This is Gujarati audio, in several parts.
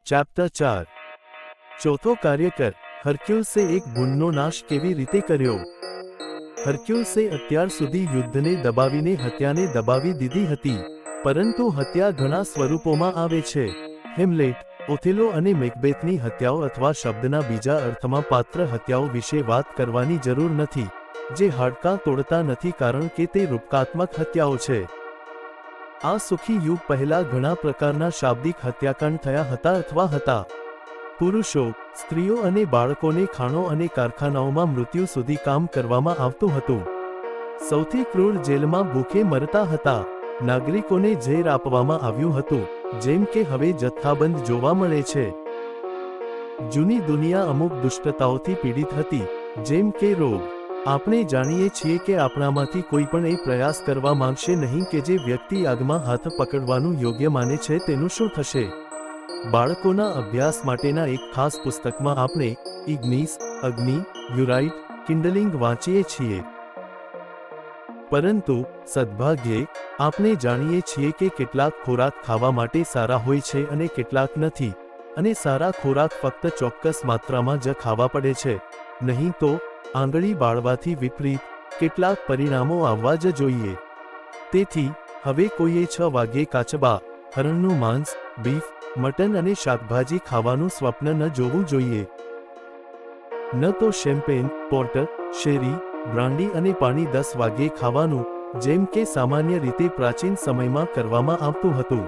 ચેપ્ટર 4 ચોથો કાર્યકર હર્ક્યુલસે એક ગુણનો નાશ કેવી રીતે કર્યો। હર્ક્યુલસે અત્યાર સુધી યુદ્ધને દબાવીને હત્યાને દબાવી દીધી હતી, પરંતુ હત્યા ઘણા સ્વરૂપોમાં આવે છે। હેમ્લેટ, ઓથેલો અને મેકબેથની હત્યાઓ અથવા શબ્દના બીજા અર્થમાં પાત્ર હત્યાઓ વિશે વાત કરવાની જરૂર નથી, જે હાડકાં તોડતા નથી કારણ કે તે રૂપકાત્મક હત્યાઓ છે। આ સુખી યુગ પહેલા ઘણા પ્રકારના શાબ્દિક હત્યાકાંડ થયા હતા અથવા હતા। પુરુષો, સ્ત્રીઓ અને બાળકોને ખાણો અને કારખાનાઓમાં મૃત્યુ સુધી કામ કરવામાં આવતું હતું। સૌથી ક્રૂર જેલમાં ભૂખે મરતા હતા। નાગરિકોને ઝેર આપવામાં આવ્યું હતું, જેમ કે હવે જથ્થાબંધ જોવા મળે છે। જૂની દુનિયા અમુક દુષ્ટતાઓથી પીડિત હતી, જેમ કે રોગ। આપણે જાણીએ છીએ કે આપણામાંથી કોઈ પણ એ પ્રયાસ કરવા માંગશે નહીં કે જે વ્યક્તિ આગમાં હાથ પકડવાનું યોગ્ય માને છે તેનું શું થશે। બાળકોના અભ્યાસ માટેના એક ખાસ પુસ્તકમાં આપણે ઇગ્નિસ, અગ્નિ, યુરાઇટ, કિન્ડલિંગ વાંચીએ છીએ। પરંતુ સદભાગ્યે આપણે જાણીએ છીએ કે કેટલાક ખોરાક ખાવા માટે સારા હોય છે અને કેટલાક નથી, અને સારા ખોરાક ફક્ત ચોક્કસ માત્રામાં જ ખાવા પડે છે, નહીં તો આંગળી બાળવાથી વિપરીત કેટલાક પરિણામો આવવા જ જોઈએ। તેથી હવે કોઈએ 6 વાગ્યે કાચબા, હરણનું માંસ, બીફ, મટન અને શાકભાજી ખાવાનું સ્વપ્ન ન જોવું જોઈએ। ન તો શેમ્પેન, પોર્ટર, શેરી, બ્રાન્ડી અને પાણી 10 વાગ્યે ખાવાનું, જેમ કે સામાન્ય રીતે પ્રાચીન સમયમાં કરવામાં આવતું હતું।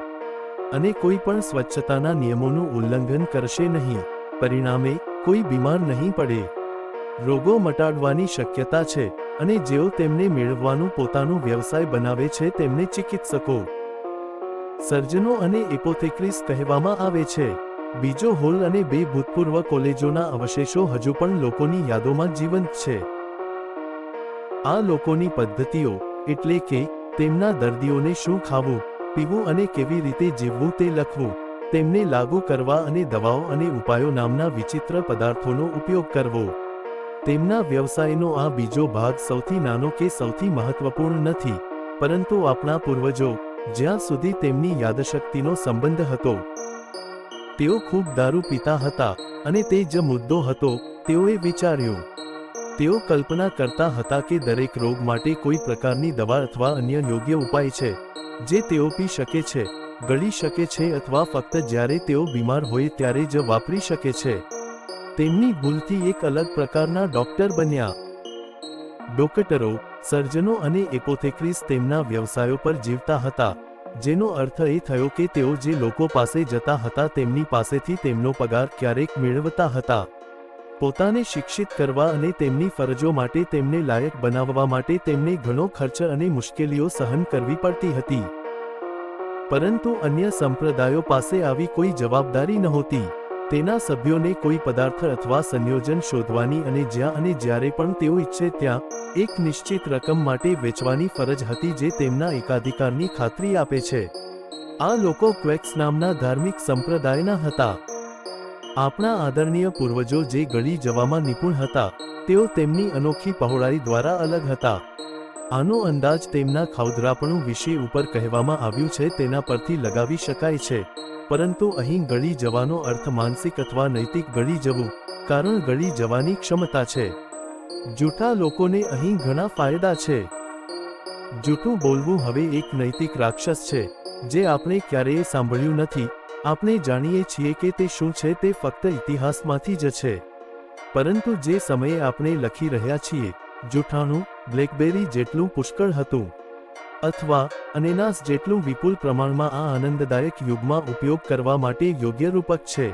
અને કોઈ પણ સ્વચ્છતાના નિયમોનું ઉલ્લંઘન કરશે નહીં, પરિણામે કોઈ બીમાર નહીં પડે। રોગો મટાડવાની શક્યતા છે, અને જેઓ તેમને મેળવવાનું પોતાનું વ્યવસાય બનાવે છે તેમને ચિકિત્સકો, સર્જનો અને એપોથેક્રીસ કહેવામાં આવે છે। બીજો હોલ અને 2 ભૂતપૂર્વ કોલેજોના અવશેષો હજુ પણ લોકોની યાદોમાં જીવંત છે। આ લોકોની પદ્ધતિઓ, એટલે કે તેમના દર્દીઓને શું ખાવું, પીવું અને કેવી રીતે જીવવું તે લખવું, તેમને લાગુ કરવા અને દવાઓ અને ઉપાયો નામના વિચિત્ર પદાર્થોનો ઉપયોગ કરવો। તેમના વ્યવસાયનો આ બીજો ભાગ સૌથી નાનો કે સૌથી મહત્વપૂર્ણ નથી, પરંતુ આપણા પૂર્વજો, જ્યાં સુધી તેમની યાદશક્તિનો સંબંધ હતો, તેઓ ખૂબ દારૂ પીતા હતા, અને તે જ મુદ્દો હતો, તેઓએ વિચાર્યું। તેઓ કલ્પના કરતા હતા કે દરેક રોગ માટે કોઈ પ્રકારની દવા અથવા અન્ય યોગ્ય ઉપાય છે, જે તેઓ પી શકે છે, ગળી શકે છે અથવા ફક્ત જ્યારે તેઓ બીમાર હોય ત્યારે જ વાપરી શકે છે। તેમની ભૂલથી એક અલગ પ્રકારના ડોક્ટર બન્યા। ડોકટરો, સર્જનો અને એપોથેક્રીસ તેમના વ્યવસાયો પર જીવતા હતા, જેનો અર્થ એ થયો કે તેઓ જે લોકો પાસે જતા હતા તેમની પાસેથી તેમનો પગાર ક્યારેક મેળવતા હતા। પોતાને શિક્ષિત કરવા અને તેમની ફરજો માટે તેમને લાયક બનાવવા માટે તેમને ઘણો ખર્ચ અને મુશ્કેલીઓ સહન કરવી પડતી હતી। પરંતુ અન્ય સંપ્રદાયો પાસે આવી કોઈ જવાબદારી નહોતી। તેના સભ્યોને કોઈ પદાર્થ અથવા સંયોજન શોધવાની અને જ્યાં અને જ્યારે પણ તેઓ ઈચ્છે ત્યાં એક નિશ્ચિત રકમ માટે વેચવાની ફરજ હતી જે તેમના એકાધિકારની ખાતરી આપે છે। આ લોકો ક્વેક્સ નામના ધાર્મિક સંપ્રદાયના હતા। આપણા આદરણીય પૂર્વજો જે ગળી જવામાં નિપુણ હતા, તેઓ તેમની અનોખી પહોળાઈ દ્વારા અલગ હતા। આનો અંદાજ તેમના ખાઉધરાપણું વિશે ઉપર કહેવામાં આવ્યું છે તેના પરથી લગાવી શકાય છે, પરંતુ અહીં ગળી જવાનો અર્થ માનસિક અથવા નૈતિક ગળી જવું, કારણ ગળી જવાની ક્ષમતા છે। જૂઠા લોકોને અહીં ઘણા ફાયદા છે। જૂઠું બોલવું હવે એક નૈતિક રાક્ષસ છે, જે આપણે ક્યારેય સાંભળ્યું નથી। આપણે જાણીએ છીએ કે તે શું છે તે ફક્ત ઇતિહાસમાંથી જ છે, પરંતુ જે સમયે આપણે લખી રહ્યા છીએ, જૂઠાણું બ્લેકબેરી જેટલું પુષ્કળ હતું, અથવા અનેનાસ જેટલું વિપુલ પ્રમાણમાં આ આનંદદાયક યુગમાં ઉપયોગ કરવા માટે યોગ્ય રૂપક છે।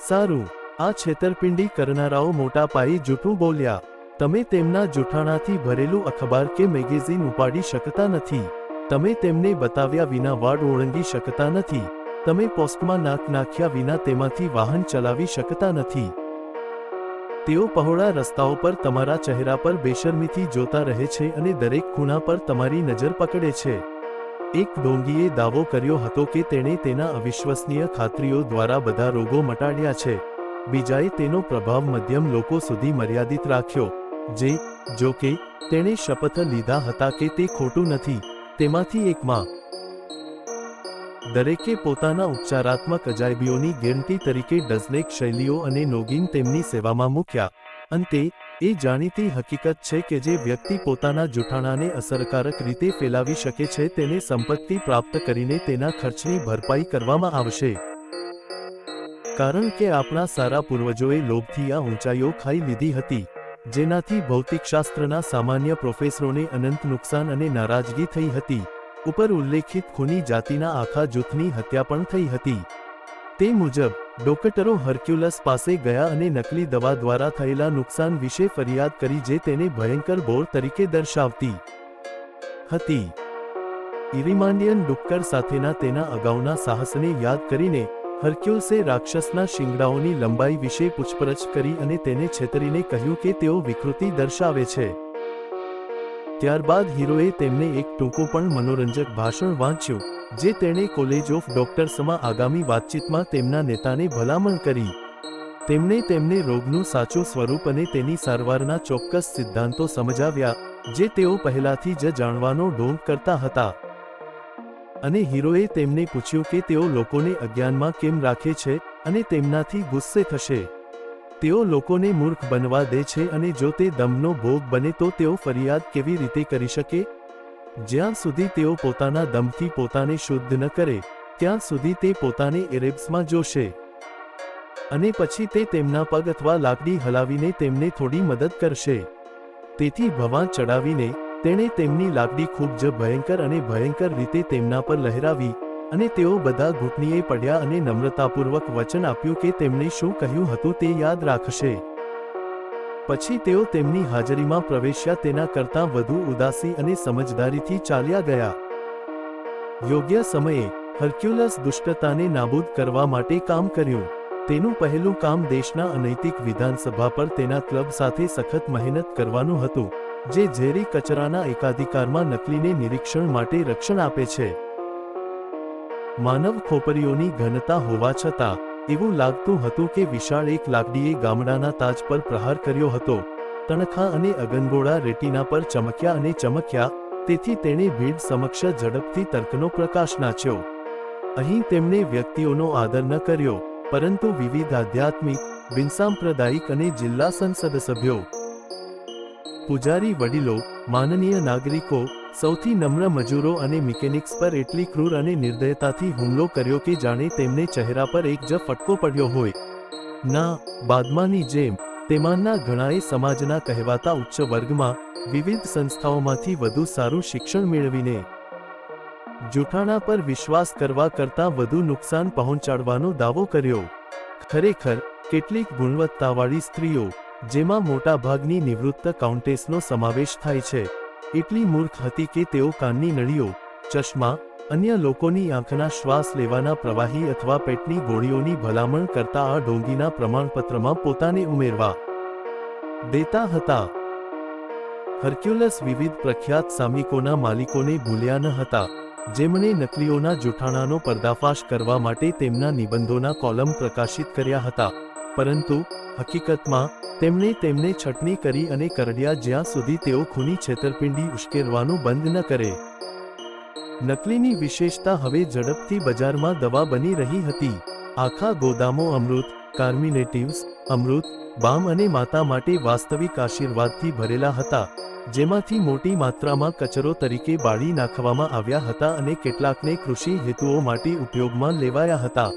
સારું, આ છેતરપિંડી કરનારાઓ મોટા પાયે જૂઠું બોલ્યા। તમે તેમના જૂઠાણાથી ભરેલું અખબાર કે મેગેઝિન ઉપાડી શકતા નથી। તમે તેમને બતાવ્યા વિના વાડ ઓળંગી શકતા નથી। તમે પોસ્ટમાં નાક નાખ્યા વિના તેમાંથી વાહન ચલાવી શકતા નથી। તેઓ પહોળા રસ્તાઓ પર તમારા ચહેરા પર બેશરમીથી જોતા રહે છે અને દરેક ખૂણા પર તમારી નજર પકડે છે। એક ઢોંગીએ દાવો કર્યો હતો કે તેણે તેના અવિશ્વસનીય ખાતરીઓ દ્વારા બધા રોગો મટાડ્યા છે। બીજાએ તેનો પ્રભાવ મધ્યમ લોકો સુધી મર્યાદિત રાખ્યો, જે, જો કે, તેણે શપથ લીધા હતા કે તે ખોટું નથી, તેમાંથી એકમાં દરેકે પોતાના ઉપચારાત્મક અજાયબીઓની ગેરંટી તરીકે ડઝનેક શૈલીઓ અને નોગીન તેમની સેવામાં મૂક્યા. અંતે એ જાણીતી હકીકત છે કે જે વ્યક્તિ પોતાના જૂઠાણાને અસરકારક રીતે ફેલાવી શકે છે તેને સંપત્તિ પ્રાપ્ત કરીને તેના ખર્ચની ભરપાઈ કરવામાં આવશે. કારણ કે આપણા સારા પૂર્વજોએ લોભથી આ ઊંચાઈઓ ખાઈ લીધી હતી, જેનાથી ભૌતિકશાસ્ત્રના સામાન્ય પ્રોફેસરોને અનંત નુકસાન અને નારાજગી થઈ હતી. ઉપર ઉલ્લેખિત ખૂની જાતિના આખા જૂથની હત્યા પણ થઈ હતી. તે મુજબ ડોક્ટરો હર્ક્યુલસ પાસે ગયા અને નકલી દવા દ્વારા થયેલા નુકસાન વિશે ફરિયાદ કરી, જે તેને ભયંકર બોર તરીકે દર્શાવતી હતી. ઇરિમાન્ડિયન ડુક્કર સાથેના તેના અગાઉના સાહસને યાદ કરીને હર્ક્યુલસે રાક્ષસના શિંગડાઓની લંબાઈ વિશે પૂછપરછ કરી અને તેને છેતરીને કહ્યું કે તેઓ વિકૃતિ દર્શાવે છે. ત્યારબાદ હીરોએ તેમને એક ટૂંકું પણ મનોરંજક ભાષણ વાંચ્યું, જે તેણે કોલેજ ઓફ ડોક્ટર્સમાં આગામી વાતચીતમાં તેમના નેતાને ભલામણ કરી. તેમણે તેમને રોગનું સાચું સ્વરૂપ અને તેની સારવારના ચોક્કસ સિદ્ધાંતો સમજાવ્યા, જે તેઓ પહેલાથી જ જાણવાનો ઢોંગ કરતા હતા. અને હીરોએ તેમને પૂછ્યું કે તેઓ લોકોને અજ્ઞાનમાં કેમ રાખે છે અને તેમનાથી ગુસ્સે થશે. તેઓ લોકોને મૂર્ખ બનવા દે છે અને જો તે દમનો ભોગ બને તો તેઓ ફરિયાદ કેવી રીતે કરી શકે? જ્યાં સુધી તેઓ પોતાના દમથી પોતાને શુદ્ધ ન કરે ત્યાં સુધી તે પોતાને એરેબ્સમાં જોશે, અને પછી તે તેમના પગ અથવા લાકડી હલાવીને તેમને થોડી મદદ કરશે. તેથી ભવાં ચડાવીને તેણે તેમની લાકડી ખૂબ જ ભયંકર અને ભયંકર રીતે તેમના પર લહેરાવી, અને તેઓ બધા ઘૂંટણીએ પડ્યા અને નમ્રતાપૂર્વક વચન આપ્યું કે તેમણે શું કહ્યું હતું તે યાદ રાખશે. પછી તેઓ તેમની હાજરીમાં પ્રવેશ્યા, તેના કરતાં વધુ ઉદાસી અને સમજદારીથી ચાલ્યા ગયા. યોગ્ય સમયે હર્ક્યુલસ દુષ્ટતાને નાબૂદ કરવા માટે કામ કર્યું. તેનું પહેલું કામ દેશના અનૈતિક વિધાનસભા પર તેના ક્લબ સાથે સખત મહેનત કરવાનું હતું, જે ઝેરી કચરાના એકાધિકારમાં નકલીને નિરીક્ષણ માટે રક્ષણ આપે છે. માનવ ખોપરીઓની ઘનતા હોવા છતાં એવું લાગતું હતું કે વિશાળ એક લાકડીએ ગામડાના તાજ પર પ્રહાર કર્યો હતો. તણખા અને અગનગોળા રેટિના પર ચમક્યા અને ચમક્યા, તેથી તેણે ભીડ સમક્ષ ઝડપથી તર્કનો પ્રકાશ નાચ્યો. અહીં તેમણે વ્યક્તિઓનો આદર ન કર્યો, પરંતુ વિવિધ આધ્યાત્મિક, બિનસાંપ્રદાયિક અને જિલ્લા સંસદ સભ્યો, પૂજારી વડીલો, માનનીય નાગરિકો, સૌથી નમ્ર મજૂરો અને મિકેનિક્સ પર એટલી ક્રૂર અને નિર્દયતાથી હુમલો કર્યો કે જાણે તેમને ચહેરા પર એક જ ફટકો પડ્યો હોય. ના, બાદમાની જેમ તેમાંના ઘણાએ સમાજના કહેવાતા ઉચ્ચ વર્ગમાં વિવિધ સંસ્થાઓમાંથી વધુ સારું શિક્ષણ મેળવીને જૂઠાણા પર વિશ્વાસ કરવા કરતાં વધુ નુકસાન પહોંચાડવાનો દાવો કર્યો. ખરેખર, કેટલીક ગુણવત્તાવાળી સ્ત્રીઓ, જેમાં મોટાભાગની નિવૃત્ત કાઉન્ટેસનો સમાવેશ થાય છે, એટલી મૂર્ખ હતી કે તેઓ કાનની નળીઓ, ચશ્મા, અન્ય લોકોની આંખના શ્વાસ લેવાના પ્રવાહી અથવા પેટની ગોળીઓની ભલામણ કરતા આ ઢોંગીના પ્રમાણપત્રમાં પોતાને ઉમેરવા દેતા હતા. હર્ક્યુલસ વિવિધ પ્રખ્યાત સામયિકોના માલિકોને ભૂલ્યા ન હતા, જેમણે નકલીઓના જૂઠાણાનો પર્દાફાશ કરવા માટે તેમના નિબંધોના કોલમ પ્રકાશિત કર્યા હતા, પરંતુ હકીકતમાં તેમણે તેમને છટણી કરી અને કરડ્યા જ્યાં સુધી તેઓ ખૂની છેતરપિંડી ઉશ્કેરવાનું બંધ ન કરે. નકલીની વિશેષતા હવે ઝડપથી બજારમાં દવા બની રહી હતી. આખા ગોદામો અમૃત, કાર્મિનેટિવ્સ, અમૃત, બામ અને માતા માટે વાસ્તવિક આશીર્વાદથી ભરેલા હતા, જેમાંથી મોટી માત્રામાં કચરો તરીકે બાળી નાખવામાં આવ્યા હતા અને કેટલાકને કૃષિ હેતુઓ માટે ઉપયોગમાં લેવાયા હતા.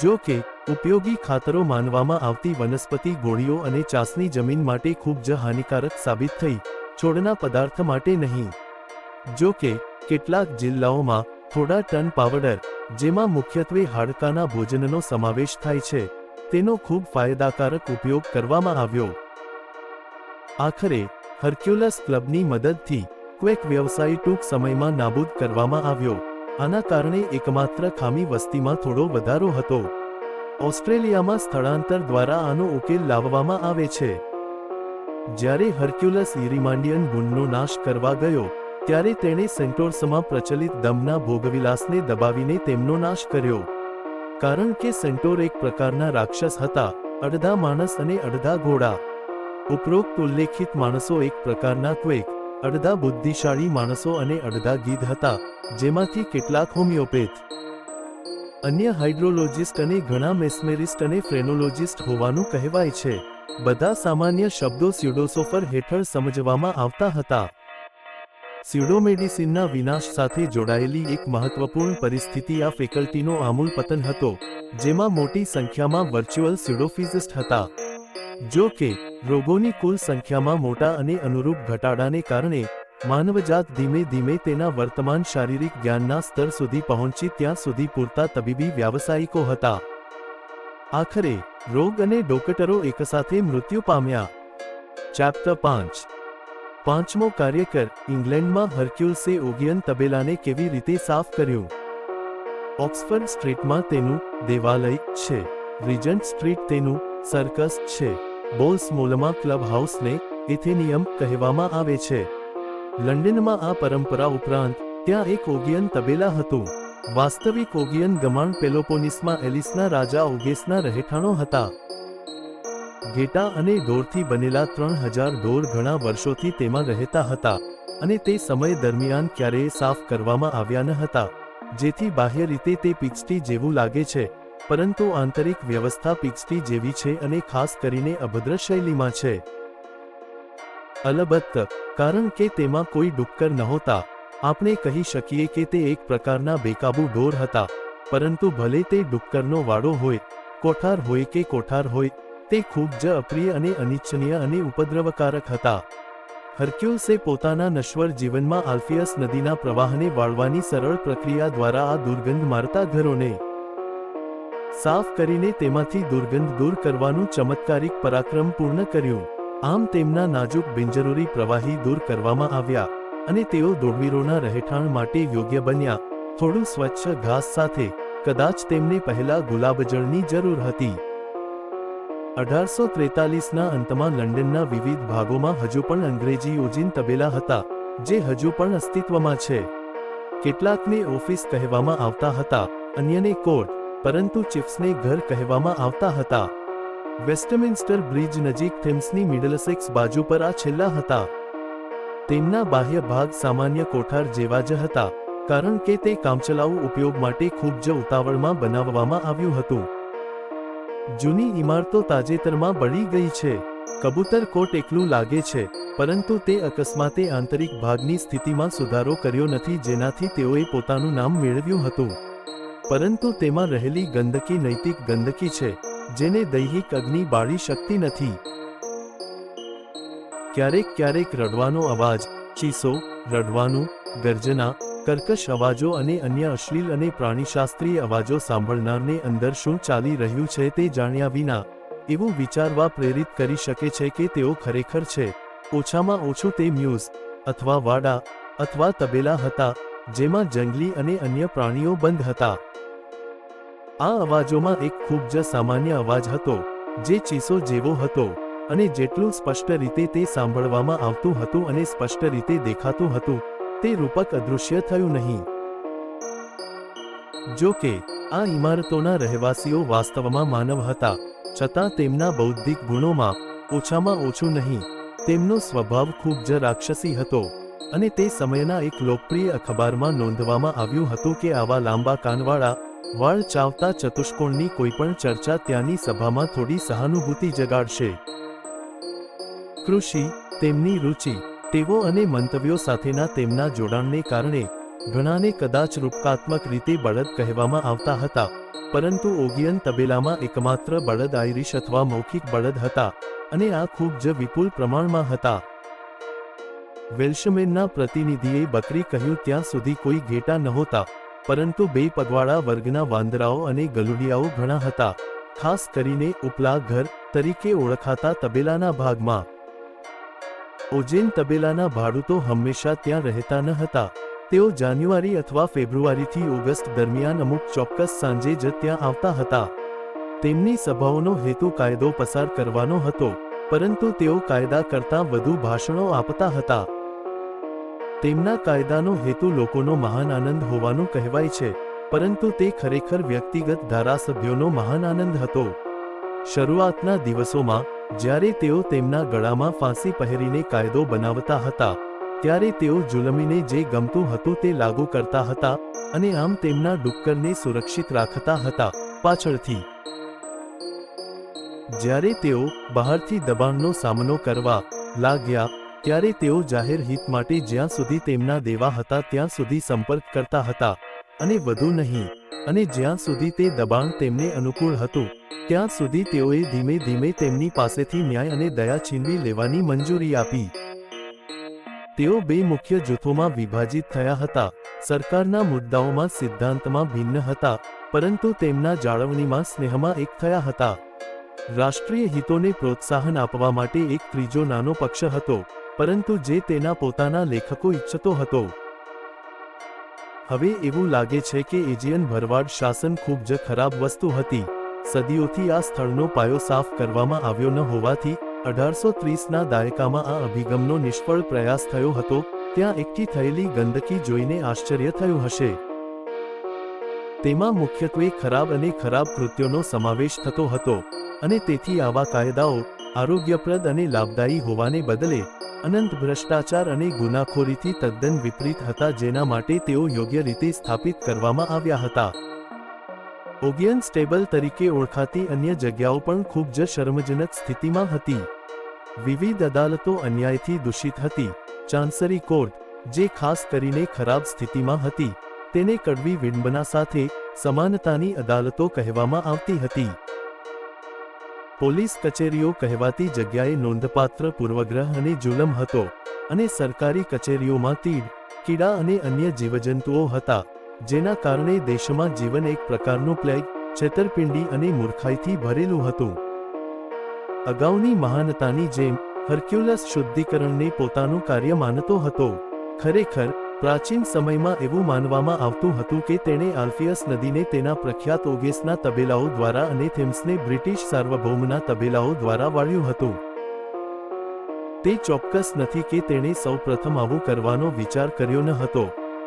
જો કે, ઉપયોગી ખાતરો માનવામાં આવતી વનસ્પતિ ગોળીઓ અને ચાસણી જમીન માટે ખૂબ જ હાનિકારક સાબિત થઈ, છોડના પદાર્થ માટે નહીં. જો કે, કેટલાક જિલ્લાઓમાં થોડા ટન પાવડર, જેમાં મુખ્યત્વે હાડકાના ભોજનનો સમાવેશ થાય છે, તેનો ખૂબ ફાયદાકારક ઉપયોગ કરવામાં આવ્યો. આખરે, હર્ક્યુલસ ક્લબની મદદથી ક્વેક વ્યવસાય ટૂંક સમયમાં નાબૂદ કરવામાં આવ્યો. આના કારણે એકમાત્ર ખામી વસ્તીમાં થોડો વધારો હતો. ઓસ્ટ્રેલિયામાં સ્થળાંતર દ્વારા આનો ઉકેલ લાવવામાં આવે છે. જ્યારે હર્ક્યુલસ ઇરિમાન્ડિયન ગુણનો નાશ કરવા ગયો, ત્યારે તેણે સેન્ટોર્સમાં પ્રચલિત દમના ભોગવિલાસને દબાવીને તેમનો નાશ કર્યો. કારણ કે સેન્ટોર એક પ્રકારના રાક્ષસ હતા, અડધા માણસ અને અડધા ઘોડા. ઉપરોક્ત ઉલ્લેખિત માણસો એક પ્રકારના ક્વેક, અડધા બુદ્ધિશાળી માણસો અને અડધા ગીધ હતા, જેમાંથી કેટલાક હોમિયોપેથ, અન્ય હાઇડ્રોલોજિસ્ટ અને ઘણા મેસ્મેરિસ્ટ અને ફ્રેનોલોજિસ્ટ હોવાનું કહેવાય છે. બધા સામાન્ય શબ્દો સ્યુડોસોફર હેઠળ સમજવામાં આવતા હતા. સ્યુડોમેડિસિનના વિનાશ સાથે જોડાયેલી એક મહત્વપૂર્ણ પરિસ્થિતિ આ ફેકલ્ટીનો આમૂલ પતન હતો, જેમાં મોટી સંખ્યામાં વર્ચ્યુઅલ સ્યુડોફિઝિસ્ટ હતા. જો કે, રોગોની કુલ સંખ્યામાં મોટા અને અનુરૂપ ઘટાડાને કારણે માનવજાત ધીમે ધીમે તેના વર્તમાન શારીરિક જ્ઞાનના સ્તર સુધી પહોંચી ત્યાં સુધી પૂરતા તબીબી વ્યાવસાયિકો હતા. આખરે, રોગ અને ડોકટરો એકસાથે મૃત્યુ પામ્યા. ચેપ્ટર 5. પાંચમો કાર્યકર. ઇંગ્લેન્ડમાં હર્ક્યુલસે ઓગિયન તબેલાને કેવી રીતે સાફ કર્યું? ઓક્સફર્ડ સ્ટ્રીટમાં તેનું દેવાલય છે. રિજન્ટ સ્ટ્રીટ તેનું સર્કસ છે. બોલ્સમોલમાં ક્લબ હાઉસને એથેનિયમ કહેવામાં આવે છે. લંડનમાં આ પરંપરા ઉપરાંત ત્યાં એક ઓગિયન તબેલા હતું. વાસ્તવિક ઓગિયન ગમાણ પેલોપોનીસમાં એલિસના રાજા ઓગેસના રહેઠાણો હતા. ઘેટાં અને ઢોરથી બનેલા 3000 ઢોર ઘણા વર્ષોથી તેમાં રહેતા હતા, અને તે સમય દરમિયાન ક્યારેય સાફ કરવામાં આવ્યા ન હતા, જેથી બાહ્ય રીતે તે પિગસ્ટી જેવું લાગે છે, પરંતુ આંતરિક વ્યવસ્થા પિગસ્ટી જેવી છે અને ખાસ કરીને અભદ્ર શૈલીમાં છે. અલબત્ત, કારણ કે તેમાં કોઈ ડુક્કર નહોતા, આપણે કહી શકીએ કે તે એક પ્રકારના બેકાબૂ ઢોર હતા, પરંતુ ભલે તે ડુક્કરનો વાડો હોય, કોઠાર હોય કે કોઠાર હોય, તે ખૂબ જ અપ્રિય અને અનિચ્છનીય અને ઉપદ્રવકારક હતા. હર્ક્યુલસે પોતાના નશ્વર જીવનમાં આલ્ફિયસ નદીના પ્રવાહને વાળવાની સરળ પ્રક્રિયા દ્વારા આ દુર્ગંધ મારતા ઘરોને સાફ કરીને તેમાંથી દુર્ગંધ દૂર કરવાનું ચમત્કારિક પરાક્રમ પૂર્ણ કર્યું. આમ તેમના નાજુક બિનજરૂરી પ્રવાહી દૂર કરવામાં આવ્યા, અને તેઓ દોડવીરોના રહેઠાણ માટે યોગ્ય બન્યા. થોડું સ્વચ્છ ઘાસ સાથે, કદાચ તેમને પહેલા ગુલાબજળની જરૂર હતી. 1843ના અંતમાં લંડનના વિવિધ ભાગોમાં હજુ પણ અંગ્રેજી ઓજિન તબેલા હતા, જે હજુ પણ અસ્તિત્વમાં છે. કેટલાકને ઓફિસ કહેવામાં આવતા હતા, અન્યને કોર્ટ, પરંતુ ચીફ્સને ઘર કહેવામાં આવતા હતા. વેસ્ટમિન્સ્ટર બ્રિજ નજીક થેમ્સની મિડલસેક્સ બાજુ પર આ છેલ્લા હતા. તેમના બાહ્ય ભાગ સામાન્ય કોઠાર જેવા જ હતા, કારણ કે તે કામચલાઉ ઉપયોગ માટે ખૂબ જ ઉતાવળમાં બનાવવામાં આવ્યું હતું. જૂની ઇમારતો તાજેતરમાં બળી ગઈ છે. કબૂતર કોટ એકલું લાગે છે, પરંતુ તે અકસ્માતે આંતરિક ભાગની સ્થિતિમાં સુધારો કર્યો નથી જેનાથી તેઓએ પોતાનું નામ મેળવ્યું હતું. પરંતુ તેમાં રહેલી ગંદકી નૈતિક ગંદકી છે, જેને દૈહિક અગ્નિ બાળી શકતી નથી. ક્યારેક ક્યારેક રડવાનો અવાજ, ચીસો, રડવાનું, ગર્જના, કર્કશ અવાજો અને અન્ય અશ્લીલ અને પ્રાણીશાસ્ત્રીય અવાજો સાંભળનારને અંદર શું ચાલી રહ્યું છે તે જાણ્યા વિના એવું વિચારવા પ્રેરિત કરી શકે છે કે તેઓ ખરેખર છે. ઓછામાં ઓછું તે મ્યુઝ, અથવા વાડા, અથવા તબેલા હતા, જેમાં જંગલી અને અન્ય પ્રાણીઓ બંધ હતા. આ અવાજોમાં એક ખૂબ જ સામાન્ય અવાજ હતો, જે ચીસો જેવો હતો, અને જેટલું સ્પષ્ટ રીતે તે સાંભળવામાં આવતું હતું અને સ્પષ્ટ રીતે દેખાતું હતું, તે રૂપક અદૃશ્ય થયું નહીં. જો કે, આ ઇમારતોના રહેવાસીઓ વાસ્તવમાં માનવ હતા, છતાં તેમના બૌદ્ધિક ગુણોમાં, ઓછામાં ઓછું નહીં, તેમનો સ્વભાવ ખૂબ જ રાક્ષસી હતો, અને તે સમયના એક લોકપ્રિય અખબારમાં નોંધવામાં આવ્યું હતું કે આવા લાંબા કાનવાળા, વાળ ચાવતા ચતુષ્કોણની કોઈપણ ચર્ચા ત્યાંની સભામાં થોડી સહાનુભૂતિ જગાડશે. કૃષિ, તેમની રુચિ, ટેવો અને મંતવ્યો સાથેના તેમના જોડાણને કારણે ઘણાને કદાચ રૂપકાત્મક રીતે બળદ કહેવામાં આવતા હતા, પરંતુ ઓગિયન તબેલામાં એકમાત્ર બળદ આઇરિશ અથવા મૌખિક બળદ હતા, અને આ ખૂબ જ વિપુલ પ્રમાણમાં હતા. વેલ્શમેનના પ્રતિનિધિએ બકરી કહ્યું ત્યાં સુધી કોઈ ઘેટા નહોતા, પરંતુ બે પગવાળા વર્ગના વાંદરાઓ અને ગલુડિયાઓ ઘણા હતા, ખાસ કરીને ઉપલા ઘર તરીકે ઓળખાતા તબેલાના ભાગમાં. ઓજેન તબેલાના ભાડૂતો હંમેશા ત્યાં રહેતા ન હતા. તેઓ જાન્યુઆરી અથવા ફેબ્રુઆરીથી ઓગસ્ટ દરમિયાન અમુક ચોક્કસ સાંજે જ ત્યાં આવતા હતા. તેમની સભાઓનો હેતુ કાયદો પસાર કરવાનો હતો, પરંતુ તેઓ કાયદા કરતાં વધુ ભાષણો આપતા હતા. તેમના કાયદાનો હેતુ લોકોનો મહાન આનંદ હોવાનું કહેવાય છે, પરંતુ તે ખરેખર વ્યક્તિગત ધારાસભ્યોનો મહાન આનંદ હતો. શરૂઆતના દિવસોમાં, જ્યારે તેઓ તેમના ગળામાં ફાંસી પહેરીને કાયદો બનાવતા હતા, ત્યારે તેઓ જુલમીને જે ગમતું હતું તે લાગુ કરતા હતા અને આમ તેમના ડુક્કરને સુરક્ષિત રાખતા હતા. પાછળથી જ્યારે તેઓ બહારથી દબાણનો સામનો કરવા લાગ્યા ત્યારે તેઓ જાહેર હિત માટે જ્યાં સુધી તેમના દેવા હતા ત્યાં સુધી સંપર્ક કરતા હતા અને વધુ નહીં, અને જ્યાં સુધી તે દબાણ તેમને અનુકૂળ હતું ત્યાં સુધી તેઓએ ધીમે ધીમે તેમની પાસેથી ન્યાય અને દયા છીનવી લેવાની મંજૂરી આપી. તેઓ બે મુખ્ય જૂથોમાં વિભાજિત થયા હતા. સરકારના મુદ્દાઓમાં સિદ્ધાંતમાં ભિન્ન હતા, પરંતુ તેમના જાળવણીમાં સ્નેહમાં એક થયા હતા. રાષ્ટ્રીય હિતોને પ્રોત્સાહન આપવા માટે એક ત્રીજો નાનો પક્ષ હતો, પરંતુ જે તેના પોતાના લેખકો ઈચ્છતો હતો. હવે એવું લાગે છે કે એજિયન ભરવાડ શાસન ખૂબ જ ખરાબ વસ્તુ હતી. સદીઓથી આ સ્થળનો પાયો સાફ કરવામાં આવ્યો ન હોવાથી 1830ના દાયકામાં આ અભિગમનો નિષ્ફળ પ્રયાસ થયો હતો. ત્યાં એકઠી થયેલી ગંદકી જોઈને આશ્ચર્ય થયું હશે. તેમાં મુખ્યત્વે ખરાબ અને ખરાબ કૃત્યોનો સમાવેશ થતો હતો, અને તેથી આવા કાયદાઓ આરોગ્યપ્રદ અને લાભદાયી હોવાને બદલે અનંત ભ્રષ્ટાચાર અને ગુનાખોરીથી તદ્દન વિપરીત હતા, જેના માટે તેઓ યોગ્ય રીતે સ્થાપિત કરવામાં આવ્યા હતા. ઓગિયન્સ ટેબલ તરીકે ઓળખાતી અન્ય જગ્યાઓ પણ ખૂબ જ શરમજનક સ્થિતિમાં હતી. વિવિધ અદાલતો અન્યાયથી દૂષિત હતી. ચાન્સરી કોર્ટ, જે ખાસ કરીને ખરાબ સ્થિતિમાં હતી, તેને કડવી વિડંબના સાથે સમાનતાની અદાલતો કહેવામાં આવતી હતી. પોલીસ કચેરીઓ કહેવાતી જગ્યાએ નોંધપાત્ર પૂર્વગ્રહ અને જુલમ હતો, અને સરકારી કચેરીઓમાં તીડ, કીડા અને અન્ય જીવજંતુઓ હતા, જેના કારણે દેશમાં જીવન એક પ્રકારનું પ્લેગ, છેતરપિંડી અને મૂર્ખાઈથી ભરેલું હતું. અગાઉની મહાનતાની જેમ હર્ક્યુલસ શુદ્ધિકરણને પોતાનું કાર્ય માનતો હતો. ખરેખર, પ્રાચીન સમયમાં એવું માનવામાં આવતું હતું કે તેણે આલ્ફિયસ નદીને તેના પ્રખ્યાત ઓગેસના તબેલાઓ દ્વારા અને થેમ્સને બ્રિટિશ સાર્વભૌમના તબેલાઓ દ્વારા વાળ્યું હતું. તે ચોક્કસ નથી કે તેણે સૌપ્રથમ આવું કરવાનો વિચાર કર્યો ન હતો,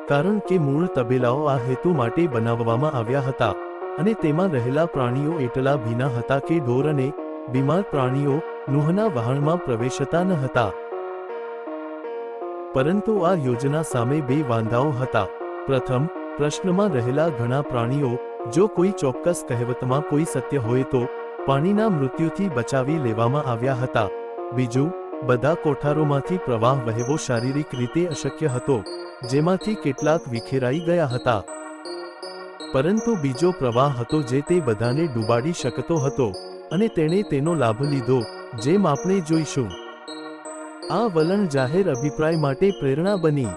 કારણ કે મૂળ તબેલાઓ આ હેતુ માટે બનાવવામાં આવ્યા હતા, અને તેમાં રહેલા પ્રાણીઓ એટલા ભીના હતા કે ઢોર અને બીમાર પ્રાણીઓ નૂહના વહાણમાં પ્રવેશતા ન હતા. પરંતુ આ યોજના સામે બે વાંધાઓ હતા. પ્રથમ, પ્રશ્નમાં રહેલા ઘણા પ્રાણીઓ, જો કોઈ ચોક્કસ કહેવતમાં કોઈ સત્ય હોય તો, પાણીના મૃત્યુથી બચાવી લેવામાં આવ્યા હતા. બીજું, બધા કોઠારોમાંથી પ્રવાહ વહેવો શારીરિક રીતે અશક્ય હતો, જેમાંથી કેટલાક વિખેરાઈ ગયા હતા. પરંતુ બીજો પ્રવાહ હતો જે તે બધાને ડૂબાડી શકતો હતો, અને તેણે તેનો લાભ લીધો, જેમ આપણે જોઈશું. આ વલણ જાહેર અભિપ્રાય માટે પ્રેરણા બની.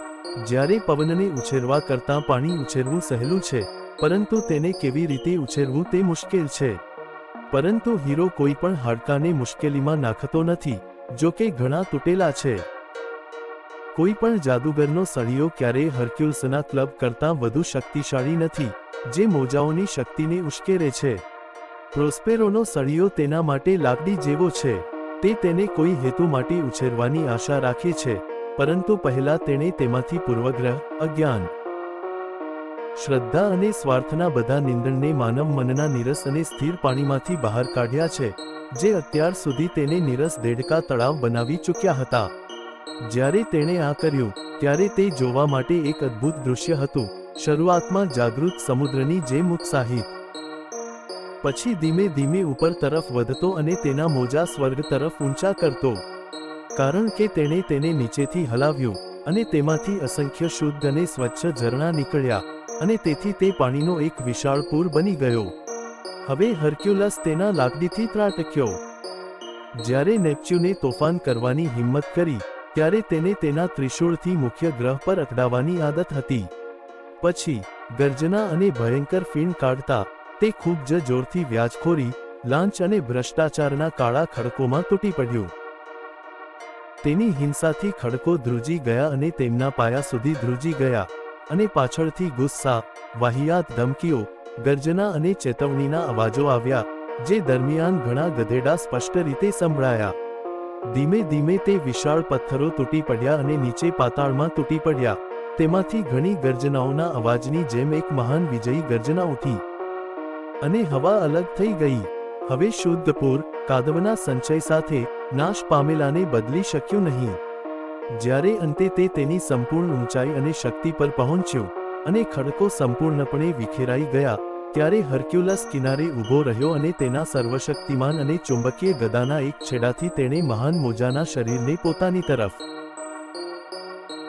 જ્યારે પવનને ઉછેરવા કરતાં પાણી ઉછેરવું સહેલું છે, પરંતુ તેને કેવી રીતે ઉછેરવું તે મુશ્કેલ છે. પરંતુ હીરો કોઈ પણ હાડકાને મુશ્કેલીમાં નાખતો નથી, જો કે ઘણા તૂટેલા છે. કોઈ પણ જાદુગરનો સળિયો ક્યારેય હર્ક્યુલસના ક્લબ કરતાં વધુ શક્તિશાળી નથી, જે મોજાઓની શક્તિને ઉશ્કેરે છે. પ્રોસ્પેરોનો સળિયો તેના માટે લાકડી જેવો છે. તે તેને કોઈ હેતુ માટે ઉછેરવાની આશા રાખે છે, પરંતુ પહેલા તેણે તેમાંથી પૂર્વગ્રહ, અજ્ઞાન, શ્રદ્ધા અને સ્વાર્થના બધા નિંદણને માનવ મનના નીરસ અને સ્થિર પાણીમાંથી બહાર કાઢ્યા છે, જે અત્યાર સુધી તેને નીરસ દેડકા તળાવ બનાવી ચૂક્યા હતા. જ્યારે તેણે આ કર્યું, ત્યારે તે જોવા માટે એક અદ્ભુત દૃશ્ય હતું. શરૂઆતમાં જાગૃત સમુદ્રની જેમ ઉત્સાહિત, પછી ધીમે ધીમે ઉપર તરફ વધતો અને તેના મોજા સ્વર્ગ તરફ ઊંચા કરતો, કારણ કે તેણે તેને નીચેથી હલાવ્યું, અને તેમાંથી અસંખ્ય શુદ્ધ અને સ્વચ્છ ઝરણા નીકળ્યા, અને તેથી તે પાણીનો એક વિશાળ પૂર બની ગયો. હવે હર્ક્યુલસ તેના લાકડીથી ત્રાટક્યો. જ્યારે નેપ્ચ્યુને તોફાન કરવાની હિંમત કરી, ત્યારે તેને તેના ત્રિશૂળથી મુખ્ય ગ્રહ પર અકડાવવાની આદત હતી. પછી, ગર્જના અને ભયંકર ફીણ કાઢતા, તે ખૂબ જ જોરથી વ્યાજખોરી, લાંચ અને ભ્રષ્ટાચારના કાળા ખડકોમાં તૂટી પડ્યું. તેની હિંસાથી ખડકો ધ્રુજી ગયા અને તેમના પાયા સુધી ધ્રુજી ગયા, અને પાછળથી ગુસ્સા, વાહિયાત ધમકીઓ, ગર્જના અને ચેતવણીના અવાજો આવ્યા, જે દરમિયાન ઘણા ગધેડા સ્પષ્ટ રીતે સંભળાયા. ધીમે ધીમે તે વિશાળ પથ્થરો તૂટી પડ્યા અને નીચે પાતાળમાં તૂટી પડ્યા. તેમાંથી ઘણી ગર્જનાઓના અવાજની જેમ એક મહાન વિજયી ગર્જના ઉઠી, અને હવા અલગ થઈ ગઈ. હવે શુદ્ધ પૂર, કાદવના સંચય સાથે, નાશ પામેલાને બદલી શક્યું નહીં. જ્યારે અંતે તે તેની સંપૂર્ણ ઊંચાઈ અને શક્તિ પર પહોંચ્યો અને ખડકો સંપૂર્ણપણે વિખેરાઈ ગયા, ત્યારે હર્ક્યુલસ કિનારે ઊભો રહ્યો અને તેના સર્વશક્તિમાન અને ચુંબકીય ગદાના એક છેડાથી તેણે મહાન મોજાના શરીરને પોતાની તરફ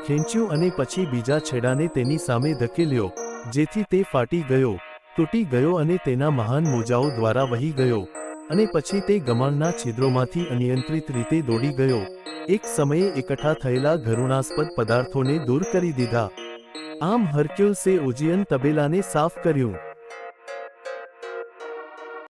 ખેંચ્યું અને પછી બીજા છેડાને તેની સામે ધકેલ્યો, જેથી તે ફાટી ગયો, તૂટી ગયો અને તેના મહાન મોજાઓ દ્વારા વહી ગયો, અને પછી તે ગમાણના છિદ્રોમાંથી અનિયંત્રિત રીતે દોડી ગયો, એક સમયે એકઠા થયેલા ઘૃણાસ્પદ પદાર્થોને દૂર કરી દીધા. આમ હર્ક્યુલસે ઓજિયન તબેલાને સાફ કર્યું.